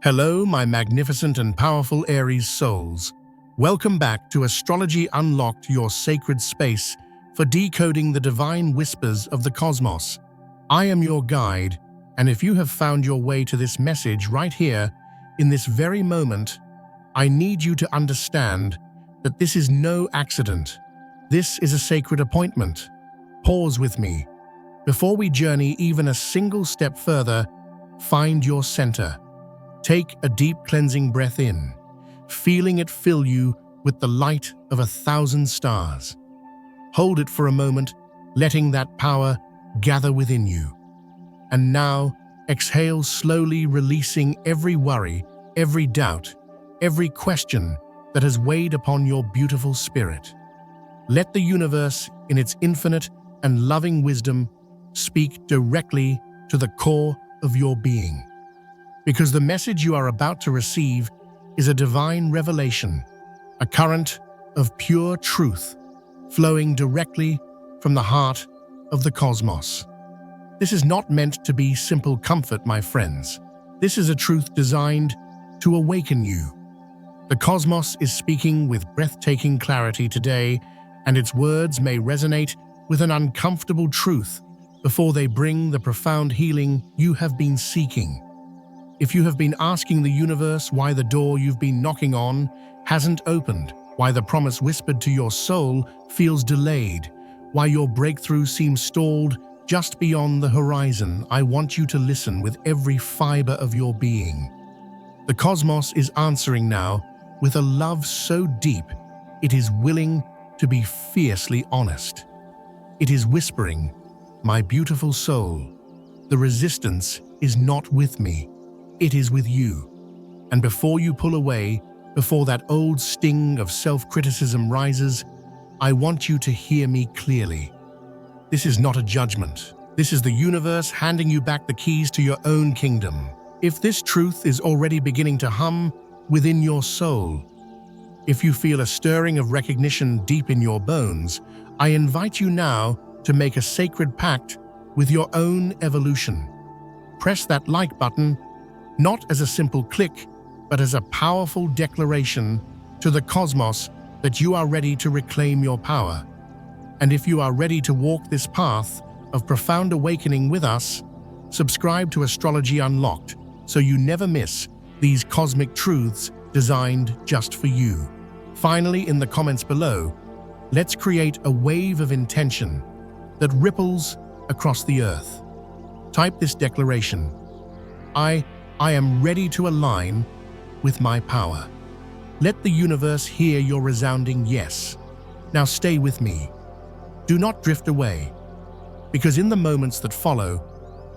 Hello, my magnificent and powerful Aries souls. Welcome back to Astrology Unlocked, your sacred space for decoding the divine whispers of the cosmos. I am your guide, and if you have found your way to this message right here, in this very moment, I need you to understand that this is no accident. This is a sacred appointment. Pause with me. Before we journey even a single step further, find your center. Take a deep cleansing breath in, feeling it fill you with the light of 1,000 stars. Hold it for a moment, letting that power gather within you. And now, exhale slowly, releasing every worry, every doubt, every question that has weighed upon your beautiful spirit. Let the universe, in its infinite and loving wisdom, speak directly to the core of your being. Because the message you are about to receive is a divine revelation, a current of pure truth flowing directly from the heart of the cosmos. This is not meant to be simple comfort, my friends. This is a truth designed to awaken you. The cosmos is speaking with breathtaking clarity today, and its words may resonate with an uncomfortable truth before they bring the profound healing you have been seeking. If you have been asking the universe why the door you've been knocking on hasn't opened, why the promise whispered to your soul feels delayed, why your breakthrough seems stalled just beyond the horizon, I want you to listen with every fiber of your being. The cosmos is answering now with a love so deep it is willing to be fiercely honest. It is whispering, "My beautiful soul, the resistance is not with me. It is with you." And before you pull away, before that old sting of self-criticism rises, I want you to hear me clearly. This is not a judgment. This is the universe handing you back the keys to your own kingdom. If this truth is already beginning to hum within your soul, if you feel a stirring of recognition deep in your bones, I invite you now to make a sacred pact with your own evolution. Press that like button, not as a simple click, but as a powerful declaration to the cosmos that you are ready to reclaim your power. And if you are ready to walk this path of profound awakening with us, subscribe to Astrology Unlocked so you never miss these cosmic truths designed just for you. Finally, in the comments below, let's create a wave of intention that ripples across the earth. Type this declaration: I am ready to align with my power. Let the universe hear your resounding yes. Now stay with me. Do not drift away, because in the moments that follow,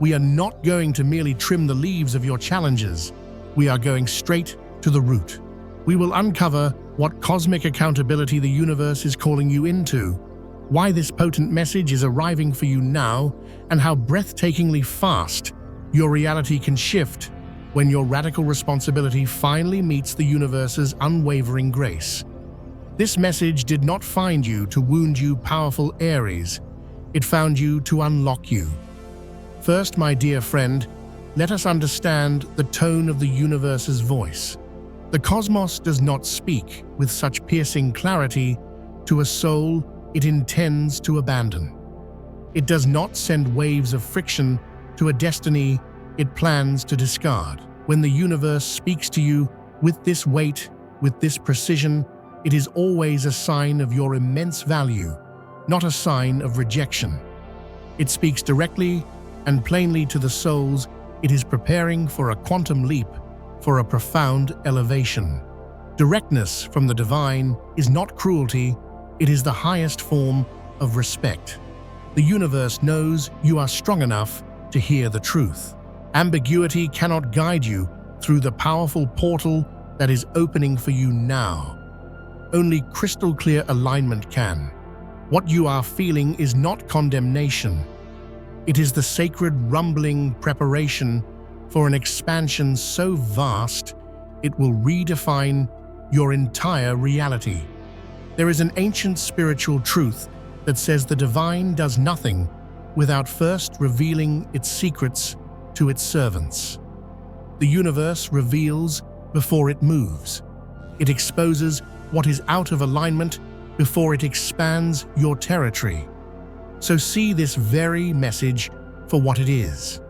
we are not going to merely trim the leaves of your challenges. We are going straight to the root. We will uncover what cosmic accountability the universe is calling you into, why this potent message is arriving for you now, and how breathtakingly fast your reality can shift when your radical responsibility finally meets the universe's unwavering grace. This message did not find you to wound you, powerful Aries. It found you to unlock you. First, my dear friend, let us understand the tone of the universe's voice. The cosmos does not speak with such piercing clarity to a soul it intends to abandon. It does not send waves of friction to a destiny it plans to discard. When the universe speaks to you with this weight, with this precision, it is always a sign of your immense value, not a sign of rejection. It speaks directly and plainly to the souls it is preparing for a quantum leap, for a profound elevation. Directness from the divine is not cruelty, it is the highest form of respect. The universe knows you are strong enough to hear the truth. Ambiguity cannot guide you through the powerful portal that is opening for you now. Only crystal clear alignment can. What you are feeling is not condemnation. It is the sacred rumbling preparation for an expansion so vast it will redefine your entire reality. There is an ancient spiritual truth that says the divine does nothing without first revealing its secrets to its servants. The universe reveals before it moves. It exposes what is out of alignment before it expands your territory. So see this very message for what it is: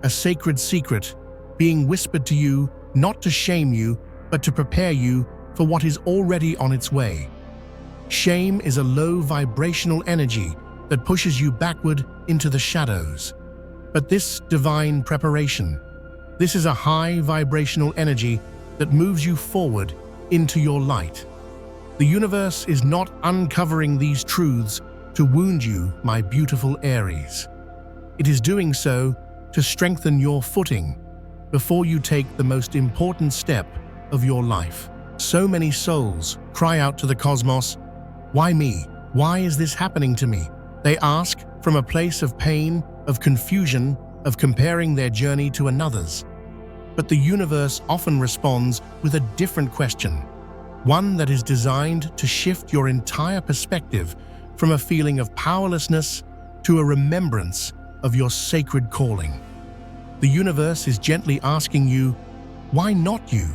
a sacred secret being whispered to you, not to shame you, but to prepare you for what is already on its way. Shame is a low vibrational energy that pushes you backward into the shadows. But this divine preparation, this is a high vibrational energy that moves you forward into your light. The universe is not uncovering these truths to wound you, my beautiful Aries. It is doing so to strengthen your footing before you take the most important step of your life. So many souls cry out to the cosmos, "Why me? Why is this happening to me?" They ask from a place of pain, of confusion, of comparing their journey to another's. But the universe often responds with a different question, one that is designed to shift your entire perspective from a feeling of powerlessness to a remembrance of your sacred calling. The universe is gently asking you, why not you?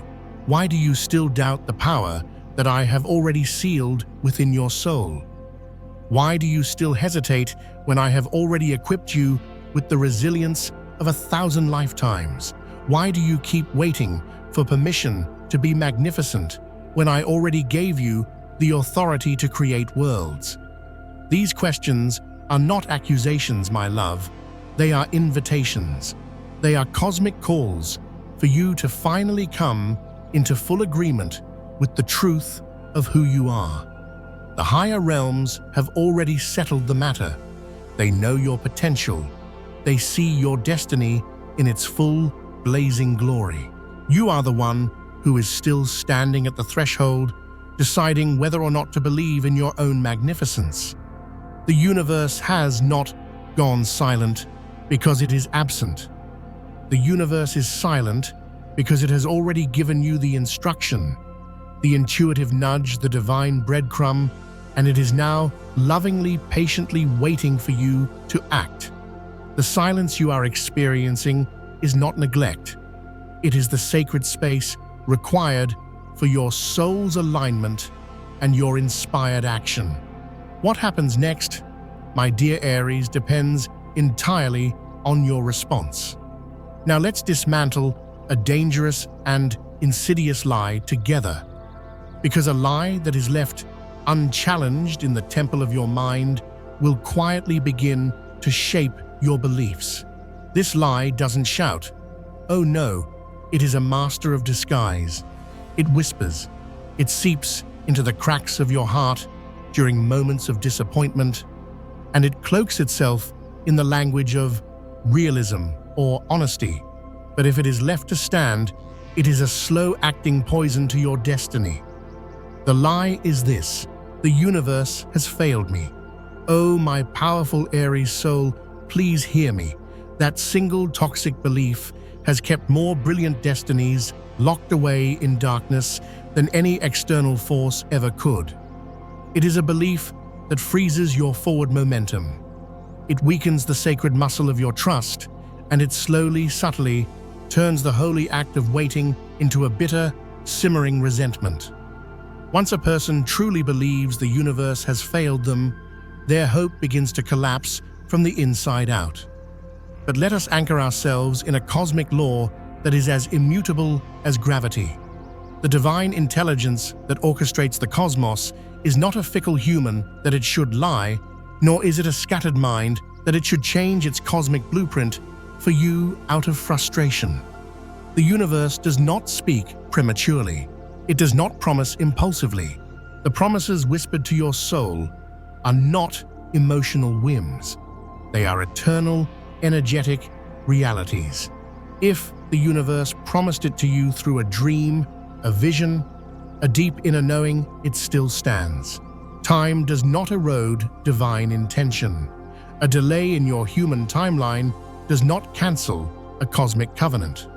Why do you still doubt the power that I have already sealed within your soul? Why do you still hesitate when I have already equipped you with the resilience of 1,000 lifetimes? Why do you keep waiting for permission to be magnificent when I already gave you the authority to create worlds? These questions are not accusations, my love. They are invitations. They are cosmic calls for you to finally come into full agreement with the truth of who you are. The higher realms have already settled the matter. They know your potential. They see your destiny in its full, blazing glory. You are the one who is still standing at the threshold, deciding whether or not to believe in your own magnificence. The universe has not gone silent because it is absent. The universe is silent because it has already given you the instruction, the intuitive nudge, the divine breadcrumb, and it is now lovingly, patiently waiting for you to act. The silence you are experiencing is not neglect. It is the sacred space required for your soul's alignment and your inspired action. What happens next, my dear Aries, depends entirely on your response. Now let's dismantle a dangerous and insidious lie together, because a lie that is left unchallenged in the temple of your mind will quietly begin to shape your beliefs. This lie doesn't shout, "Oh no," it is a master of disguise. It whispers. It seeps into the cracks of your heart during moments of disappointment, and it cloaks itself in the language of realism or honesty. But if it is left to stand, it is a slow-acting poison to your destiny. The lie is this: the universe has failed me. Oh, my powerful Aries soul, please hear me. That single toxic belief has kept more brilliant destinies locked away in darkness than any external force ever could. It is a belief that freezes your forward momentum. It weakens the sacred muscle of your trust, and it slowly, subtly turns the holy act of waiting into a bitter, simmering resentment. Once a person truly believes the universe has failed them, their hope begins to collapse from the inside out. But let us anchor ourselves in a cosmic law that is as immutable as gravity. The divine intelligence that orchestrates the cosmos is not a fickle human that it should lie, nor is it a scattered mind that it should change its cosmic blueprint for you out of frustration. The universe does not speak prematurely. It does not promise impulsively. The promises whispered to your soul are not emotional whims. They are eternal, energetic realities. If the universe promised it to you through a dream, a vision, a deep inner knowing, it still stands. Time does not erode divine intention. A delay in your human timeline does not cancel a cosmic covenant.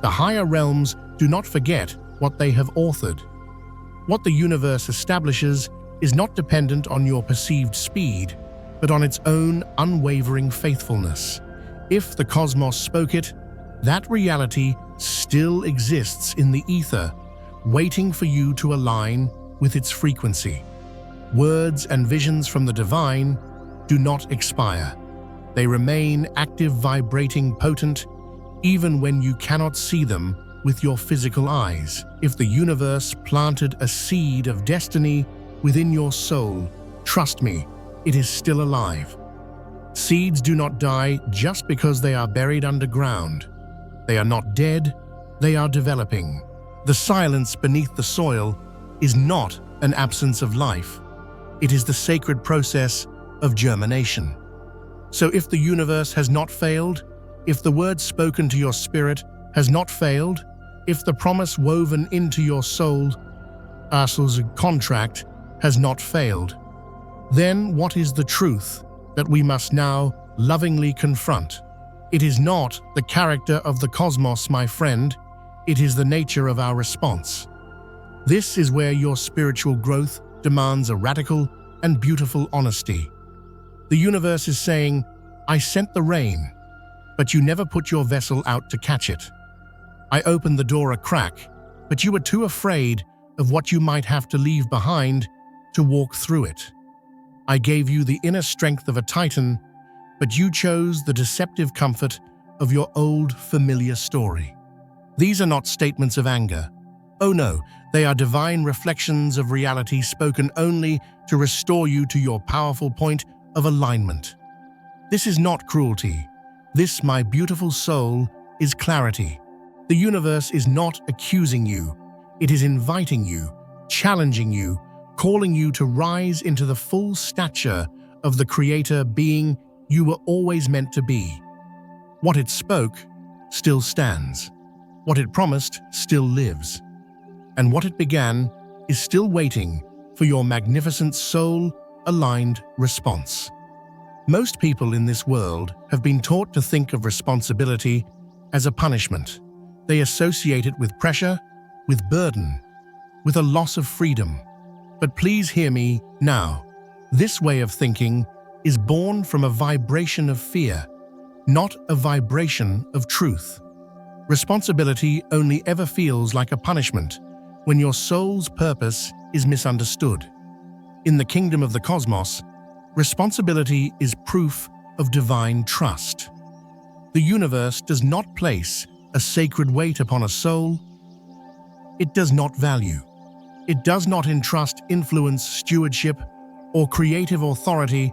The higher realms do not forget what they have authored. What the universe establishes is not dependent on your perceived speed, but on its own unwavering faithfulness. If the cosmos spoke it, that reality still exists in the ether, waiting for you to align with its frequency. Words and visions from the divine do not expire. They remain active, vibrating, potent, even when you cannot see them with your physical eyes. If the universe planted a seed of destiny within your soul, trust me, it is still alive. Seeds do not die just because they are buried underground. They are not dead, they are developing. The silence beneath the soil is not an absence of life. It is the sacred process of germination. So if the universe has not failed, if the word spoken to your spirit has not failed, if the promise woven into your soul, astrological contract, has not failed, then what is the truth that we must now lovingly confront? It is not the character of the cosmos, my friend. It is the nature of our response. This is where your spiritual growth demands a radical and beautiful honesty. The universe is saying, I sent the rain, but you never put your vessel out to catch it. I opened the door a crack, but you were too afraid of what you might have to leave behind to walk through it. I gave you the inner strength of a titan, but you chose the deceptive comfort of your old familiar story. These are not statements of anger. Oh no, they are divine reflections of reality spoken only to restore you to your powerful point of alignment. This is not cruelty. This, my beautiful soul, is clarity. The universe is not accusing you. It is inviting you, challenging you, calling you to rise into the full stature of the creator being you were always meant to be. What it spoke still stands. What it promised still lives. And what it began is still waiting for your magnificent soul-aligned response. Most people in this world have been taught to think of responsibility as a punishment. They associate it with pressure, with burden, with a loss of freedom. But please hear me now. This way of thinking is born from a vibration of fear, not a vibration of truth. Responsibility only ever feels like a punishment when your soul's purpose is misunderstood. In the kingdom of the cosmos, responsibility is proof of divine trust. The universe does not place a sacred weight upon a soul it does not value. It does not entrust influence, stewardship, or creative authority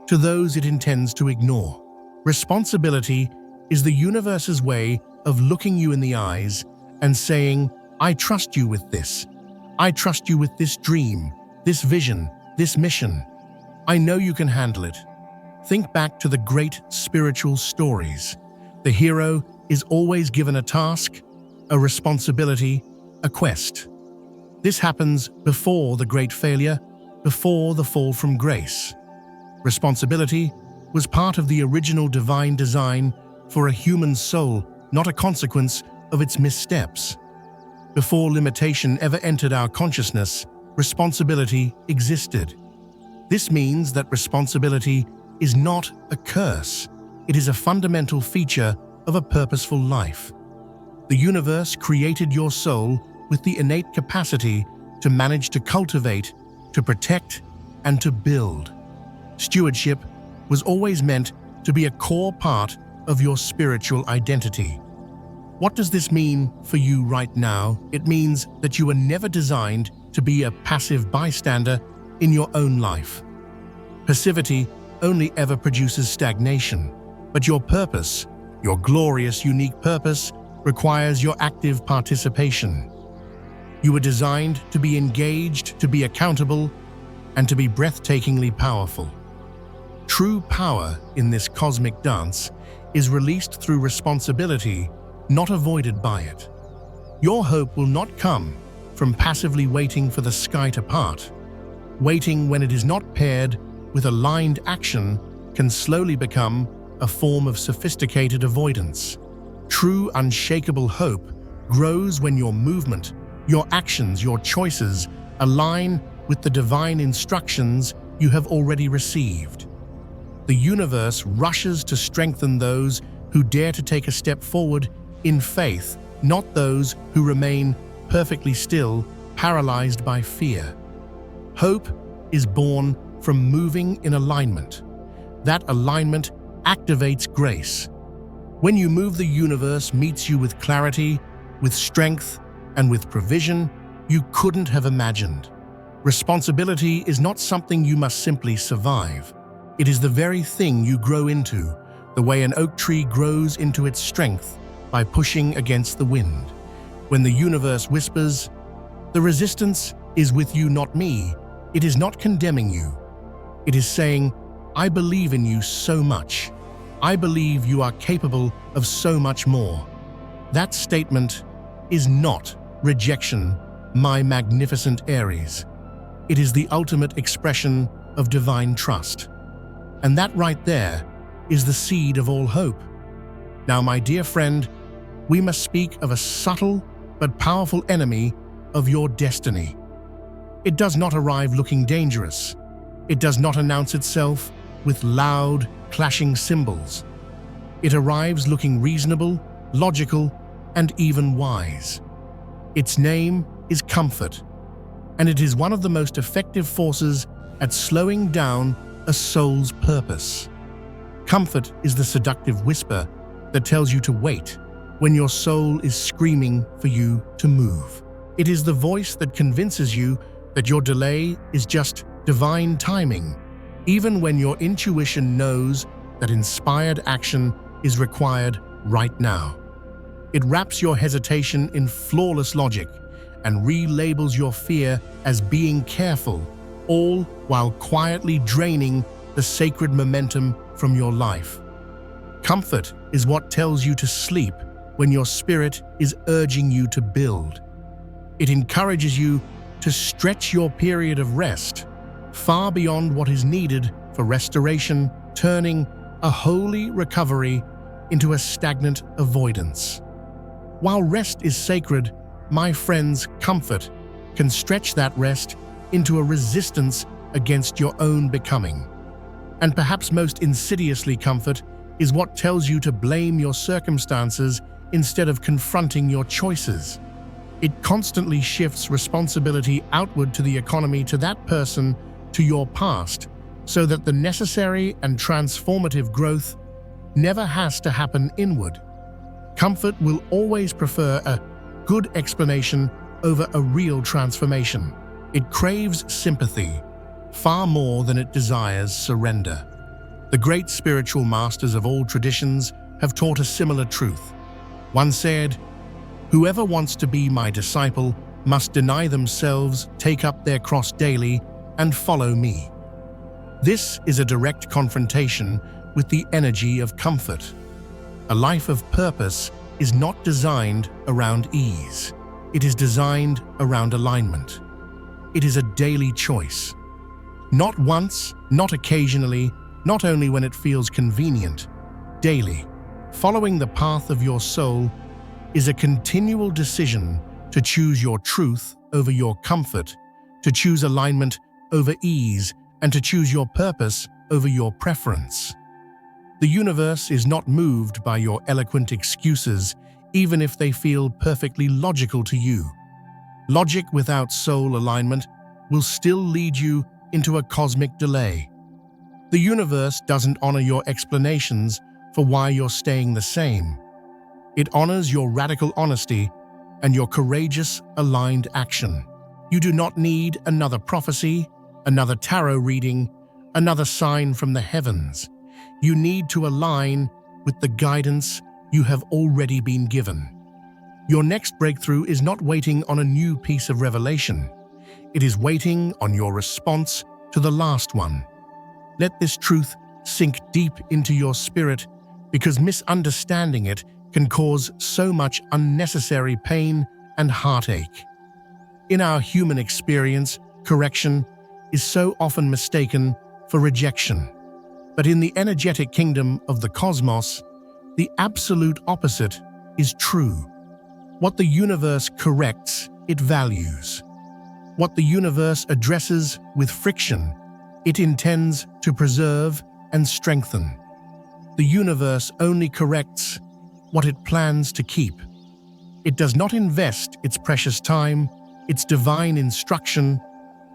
to those it intends to ignore. Responsibility is the universe's way of looking you in the eyes and saying, I trust you with this. I trust you with this dream, this vision, this mission. I know you can handle it. Think back to the great spiritual stories. The hero is always given a task, a responsibility, a quest. This happens before the great failure, before the fall from grace. Responsibility was part of the original divine design for a human soul, not a consequence of its missteps. Before limitation ever entered our consciousness, responsibility existed. This means that responsibility is not a curse. It is a fundamental feature of a purposeful life. The universe created your soul with the innate capacity to manage to cultivate, to protect, and to build. Stewardship was always meant to be a core part of your spiritual identity. What does this mean for you right now? It means that you were never designed to be a passive bystander in your own life. Passivity only ever produces stagnation, but your purpose, your glorious, unique purpose, requires your active participation. You were designed to be engaged, to be accountable, and to be breathtakingly powerful. True power in this cosmic dance is released through responsibility, not avoided by it. Your hope will not come from passively waiting for the sky to part. Waiting when it is not paired with aligned action can slowly become a form of sophisticated avoidance. True, unshakable hope grows when your movement, your actions, your choices align with the divine instructions you have already received. The universe rushes to strengthen those who dare to take a step forward in faith not those who remain perfectly still, paralyzed by fear. Hope is born from moving in alignment. That alignment activates grace. When you move, the universe meets you with clarity, with strength, and with provision you couldn't have imagined. Responsibility is not something you must simply survive. It is the very thing you grow into, the way an oak tree grows into its strength by pushing against the wind. When the universe whispers, "The resistance is with you, not me," it is not condemning you. It is saying, "I believe in you so much. I believe you are capable of so much more." That statement is not rejection, my magnificent Aries. It is the ultimate expression of divine trust. And that right there is the seed of all hope. Now, my dear friend, we must speak of a subtle but powerful enemy of your destiny. It does not arrive looking dangerous. It does not announce itself with loud, clashing cymbals. It arrives looking reasonable, logical, and even wise. Its name is comfort, and it is one of the most effective forces at slowing down a soul's purpose. Comfort is the seductive whisper that tells you to wait when your soul is screaming for you to move. It is the voice that convinces you that your delay is just divine timing, even when your intuition knows that inspired action is required right now. It wraps your hesitation in flawless logic and relabels your fear as being careful, all while quietly draining the sacred momentum from your life. Comfort is what tells you to sleep when your spirit is urging you to build. It encourages you to stretch your period of rest far beyond what is needed for restoration, turning a holy recovery into a stagnant avoidance. While rest is sacred, my friends, comfort can stretch that rest into a resistance against your own becoming. And perhaps most insidiously, comfort is what tells you to blame your circumstances instead of confronting your choices. It constantly shifts responsibility outward to the economy, to that person, to your past, so that the necessary and transformative growth never has to happen inward. Comfort will always prefer a good explanation over a real transformation. It craves sympathy far more than it desires surrender. The great spiritual masters of all traditions have taught a similar truth. One said, "Whoever wants to be my disciple must deny themselves, take up their cross daily, and follow me." This is a direct confrontation with the energy of comfort. A life of purpose is not designed around ease. It is designed around alignment. It is a daily choice. Not once, not occasionally, not only when it feels convenient. Daily, following the path of your soul is a continual decision to choose your truth over your comfort, to choose alignment over ease, and to choose your purpose over your preference. The universe is not moved by your eloquent excuses, even if they feel perfectly logical to you. Logic without soul alignment will still lead you into a cosmic delay. The universe doesn't honor your explanations for why you're staying the same. It honors your radical honesty and your courageous, aligned action. You do not need another prophecy, another tarot reading, another sign from the heavens. You need to align with the guidance you have already been given. Your next breakthrough is not waiting on a new piece of revelation. It is waiting on your response to the last one. Let this truth sink deep into your spirit, because misunderstanding it can cause so much unnecessary pain and heartache. In our human experience, correction is so often mistaken for rejection. But in the energetic kingdom of the cosmos, the absolute opposite is true. What the universe corrects, it values. What the universe addresses with friction, it intends to preserve and strengthen. The universe only corrects what it plans to keep. It does not invest its precious time, its divine instruction,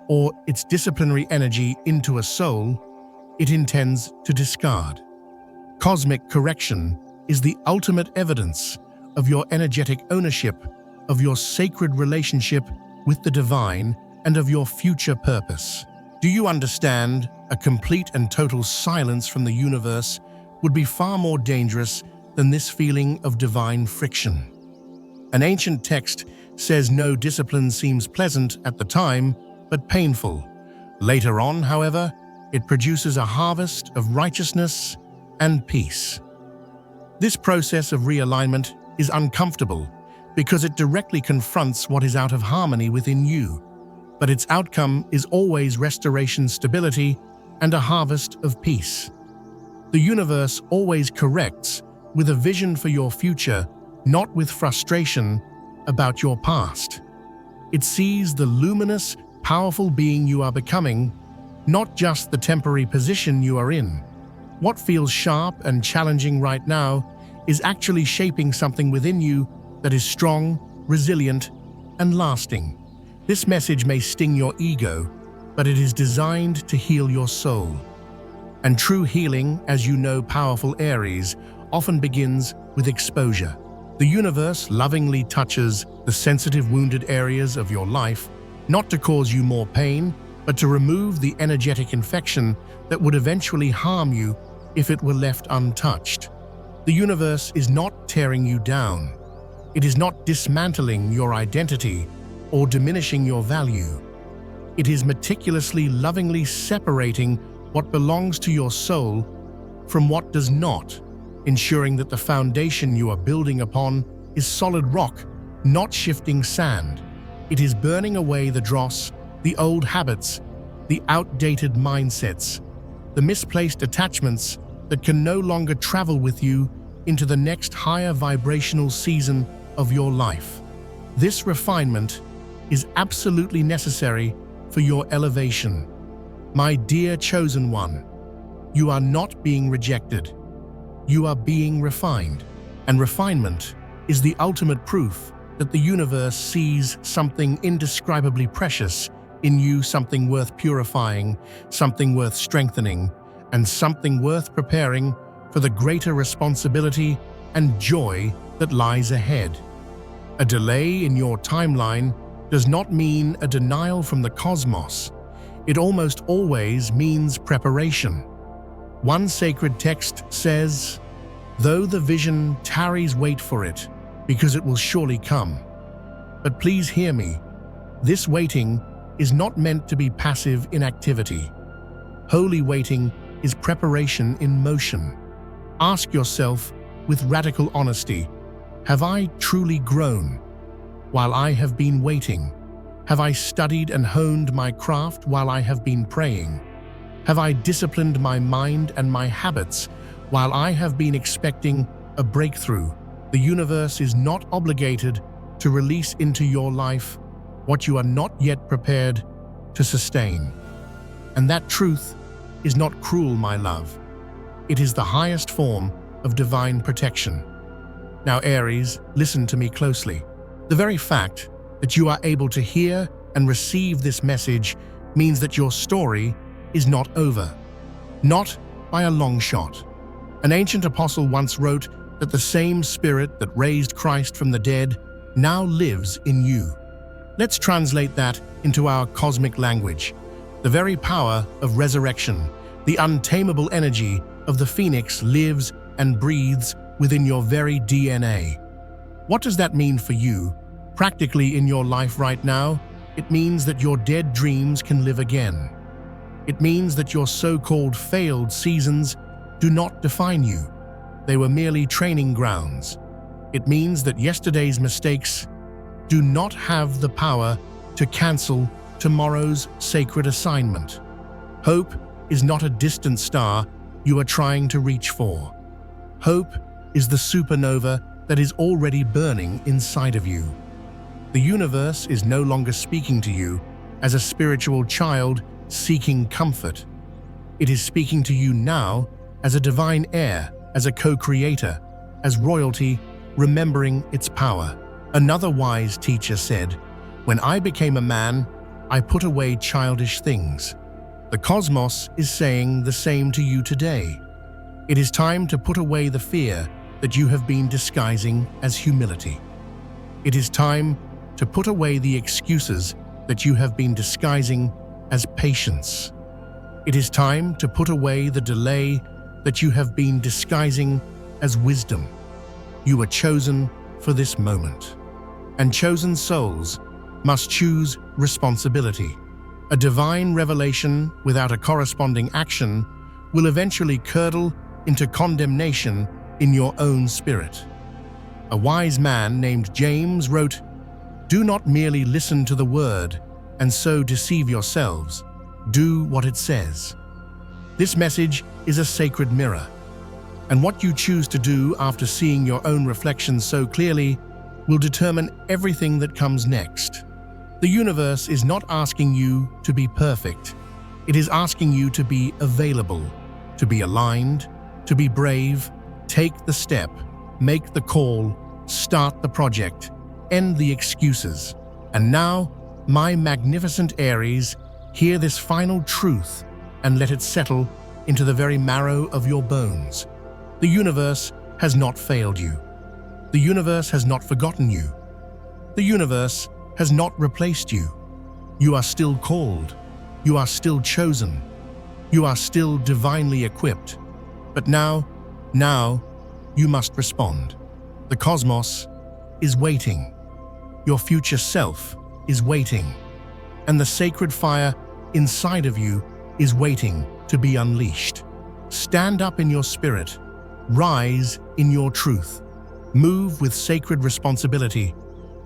or its disciplinary energy into a soul it intends to discard. Cosmic correction is the ultimate evidence of your energetic ownership, of your sacred relationship with the divine, and of your future purpose. Do you understand? A complete and total silence from the universe would be far more dangerous than this feeling of divine friction. An ancient text says no discipline seems pleasant at the time, but painful. Later on, however, it produces a harvest of righteousness and peace. This process of realignment is uncomfortable because it directly confronts what is out of harmony within you, but its outcome is always restoration, stability, and a harvest of peace. The universe always corrects with a vision for your future, not with frustration about your past. It sees the luminous, powerful being you are becoming, not just the temporary position you are in. What feels sharp and challenging right now is actually shaping something within you that is strong, resilient, and lasting. This message may sting your ego, but it is designed to heal your soul. And true healing, as you know, powerful Aries, often begins with exposure. The universe lovingly touches the sensitive, wounded areas of your life, not to cause you more pain, but to remove the energetic infection that would eventually harm you if it were left untouched. The universe is not tearing you down. It is not dismantling your identity or diminishing your value. It is meticulously, lovingly separating what belongs to your soul from what does not, ensuring that the foundation you are building upon is solid rock, not shifting sand. It is burning away the dross, the old habits, the outdated mindsets, the misplaced attachments that can no longer travel with you into the next higher vibrational season of your life. This refinement is absolutely necessary for your elevation. My dear chosen one, you are not being rejected. You are being refined, and refinement is the ultimate proof that the universe sees something indescribably precious in you, something worth purifying, something worth strengthening, and something worth preparing for the greater responsibility and joy that lies ahead. A delay in your timeline does not mean a denial from the cosmos. It almost always means preparation. One sacred text says, "Though the vision tarries, wait for it, because it will surely come." But please hear me. This waiting is not meant to be passive inactivity. Holy waiting is preparation in motion. Ask yourself with radical honesty, have I truly grown while I have been waiting? Have I studied and honed my craft while I have been praying? Have I disciplined my mind and my habits while I have been expecting a breakthrough? The universe is not obligated to release into your life what you are not yet prepared to sustain. And that truth is not cruel, my love. It is the highest form of divine protection. Now, Aries, listen to me closely. The very fact that you are able to hear and receive this message means that your story is not over. Not by a long shot. An ancient apostle once wrote that the same spirit that raised Christ from the dead now lives in you. Let's translate that into our cosmic language. The very power of resurrection, the untamable energy of the phoenix lives and breathes within your very DNA. What does that mean for you? Practically in your life right now, it means that your dead dreams can live again. It means that your so-called failed seasons do not define you. They were merely training grounds. It means that yesterday's mistakes do not have the power to cancel tomorrow's sacred assignment. Hope is not a distant star you are trying to reach for. Hope is the supernova that is already burning inside of you. The universe is no longer speaking to you as a spiritual child seeking comfort. It is speaking to you now as a divine heir, as a co-creator, as royalty remembering its power. Another wise teacher said, "When I became a man, I put away childish things." The cosmos is saying the same to you today. It is time to put away the fear that you have been disguising as humility. It is time to put away the excuses that you have been disguising as patience. It is time to put away the delay that you have been disguising as wisdom. You are chosen for this moment, and chosen souls must choose responsibility. A divine revelation without a corresponding action will eventually curdle into condemnation in your own spirit. A wise man named James wrote, "Do not merely listen to the word and so deceive yourselves. Do what it says." This message is a sacred mirror, and what you choose to do after seeing your own reflection so clearly will determine everything that comes next. The universe is not asking you to be perfect. It is asking you to be available, to be aligned, to be brave. Take the step, make the call, start the project, end the excuses. And now, my magnificent Aries, hear this final truth and let it settle into the very marrow of your bones. The universe has not failed you. The universe has not forgotten you. The universe has not replaced you. You are still called. You are still chosen. You are still divinely equipped. But now, you must respond. The cosmos is waiting. Your future self is waiting. And the sacred fire inside of you is waiting to be unleashed. Stand up in your spirit. Rise in your truth. Move with sacred responsibility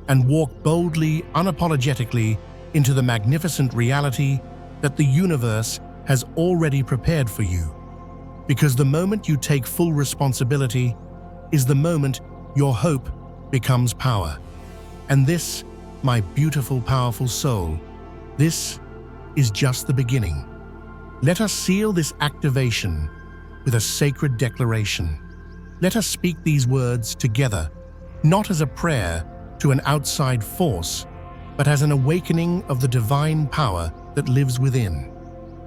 and walk boldly, unapologetically into the magnificent reality that the universe has already prepared for you. Because the moment you take full responsibility is the moment your hope becomes power. And this, my beautiful, powerful soul, this is just the beginning. Let us seal this activation with a sacred declaration. Let us speak these words together, not as a prayer to an outside force, but as an awakening of the divine power that lives within.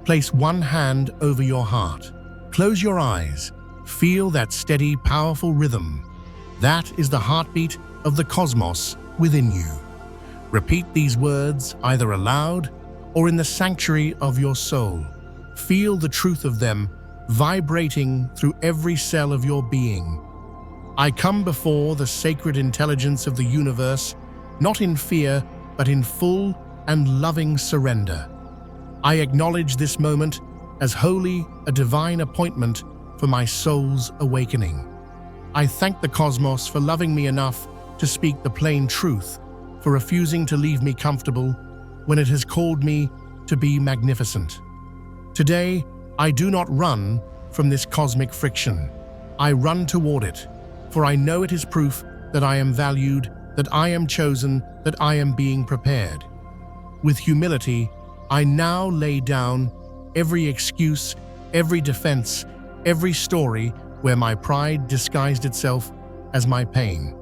Place one hand over your heart. Close your eyes. Feel that steady, powerful rhythm. That is the heartbeat of the cosmos within you. Repeat these words either aloud or in the sanctuary of your soul. Feel the truth of them vibrating through every cell of your being. I come before the sacred intelligence of the universe, not in fear, but in full and loving surrender. I acknowledge this moment as wholly a divine appointment for my soul's awakening. I thank the cosmos for loving me enough to speak the plain truth, for refusing to leave me comfortable when it has called me to be magnificent. Today, I do not run from this cosmic friction. I run toward it, for I know it is proof that I am valued, that I am chosen, that I am being prepared. With humility, I now lay down every excuse, every defense, every story where my pride disguised itself as my pain.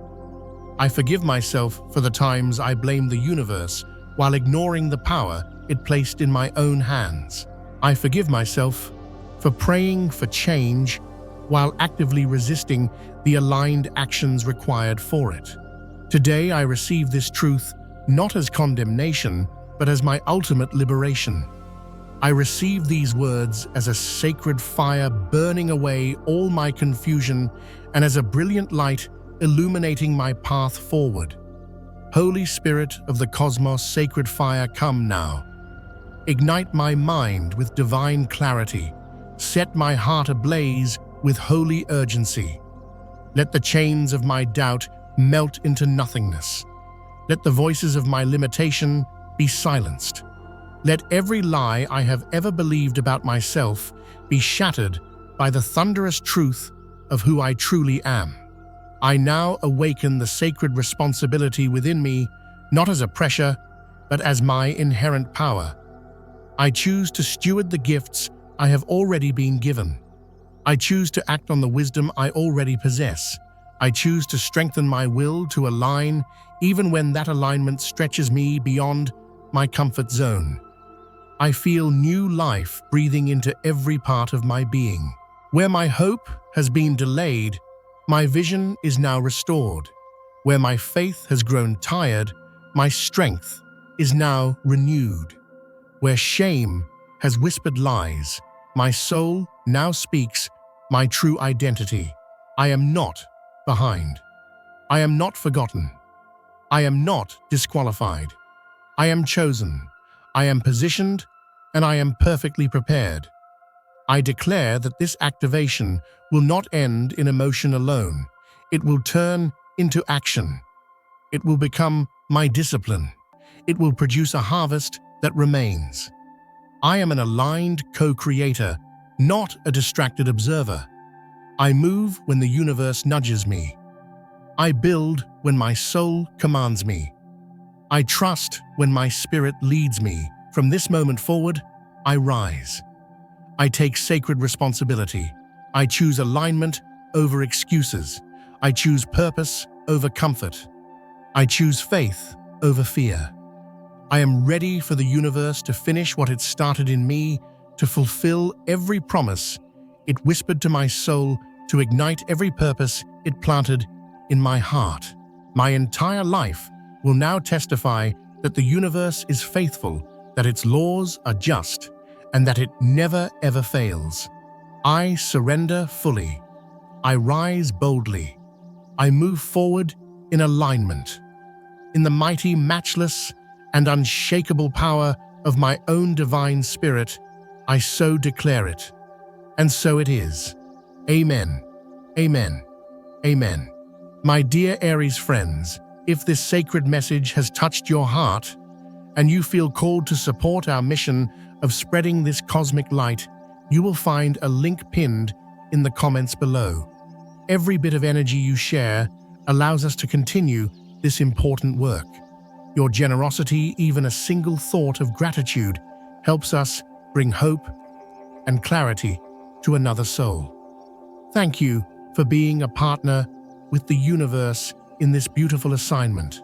I forgive myself for the times I blamed the universe while ignoring the power it placed in my own hands. I forgive myself for praying for change while actively resisting the aligned actions required for it. Today I receive this truth not as condemnation, but as my ultimate liberation. I receive these words as a sacred fire burning away all my confusion and as a brilliant light illuminating my path forward. Holy Spirit of the cosmos, sacred fire, come now. Ignite my mind with divine clarity. Set my heart ablaze with holy urgency. Let the chains of my doubt melt into nothingness. Let the voices of my limitation be silenced. Let every lie I have ever believed about myself be shattered by the thunderous truth of who I truly am. I now awaken the sacred responsibility within me, not as a pressure, but as my inherent power. I choose to steward the gifts I have already been given. I choose to act on the wisdom I already possess. I choose to strengthen my will to align even when that alignment stretches me beyond my comfort zone. I feel new life breathing into every part of my being. Where my hope has been delayed, my vision is now restored. Where my faith has grown tired, my strength is now renewed. Where shame has whispered lies, my soul now speaks my true identity. I am not behind. I am not forgotten. I am not disqualified. I am chosen. I am positioned, and I am perfectly prepared. I declare that this activation will not end in emotion alone. It will turn into action. It will become my discipline. It will produce a harvest that remains. I am an aligned co-creator, not a distracted observer. I move when the universe nudges me. I build when my soul commands me. I trust when my spirit leads me. From this moment forward, I rise. I take sacred responsibility. I choose alignment over excuses. I choose purpose over comfort. I choose faith over fear. I am ready for the universe to finish what it started in me, to fulfill every promise it whispered to my soul, to ignite every purpose it planted in my heart. My entire life will now testify that the universe is faithful, that its laws are just, and that it never ever fails. I surrender fully. I rise boldly. I move forward in alignment. In the mighty, matchless, and unshakable power of my own divine spirit, I so declare it. And so it is. Amen. Amen. Amen. My dear Aries friends, if this sacred message has touched your heart and you feel called to support our mission of spreading this cosmic light, you will find a link pinned in the comments below. Every bit of energy you share allows us to continue this important work. Your generosity, even a single thought of gratitude, helps us bring hope and clarity to another soul. Thank you for being a partner with the universe in this beautiful assignment.